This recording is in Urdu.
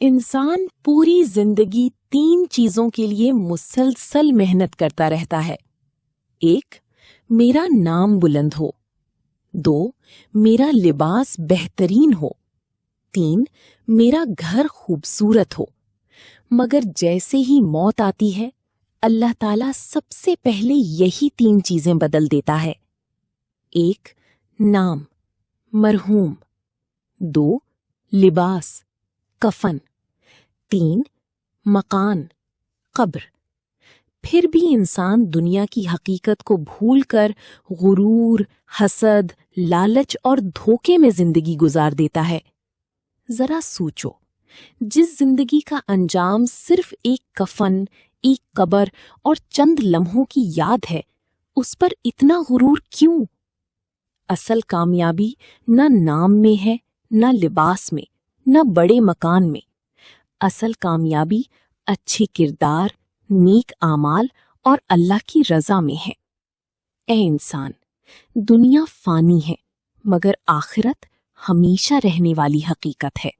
انسان پوری زندگی 3 چیزوں کے لیے مسلسل محنت کرتا رہتا ہے۔ 1. میرا نام بلند ہو۔ 2. میرا لباس بہترین ہو۔ 3. میرا گھر خوبصورت ہو۔ مگر جیسے ہی موت آتی ہے، اللہ تعالیٰ سب سے پہلے یہی 3 چیزیں بدل دیتا ہے۔ 1. نام مرحوم۔ 2. لباس کفن۔ 3. مکان قبر۔ پھر بھی انسان دنیا کی حقیقت کو بھول کر غرور، حسد، لالچ اور دھوکے میں زندگی گزار دیتا ہے۔ ذرا سوچو، جس زندگی کا انجام صرف ایک کفن، ایک قبر اور چند لمحوں کی یاد ہے، اس پر اتنا غرور کیوں؟ اصل کامیابی نہ نام میں ہے، نہ لباس میں، نہ بڑے مکان میں۔ اصل کامیابی اچھے کردار، نیک اعمال اور اللہ کی رضا میں ہے۔ اے انسان، دنیا فانی ہے، مگر آخرت ہمیشہ رہنے والی حقیقت ہے۔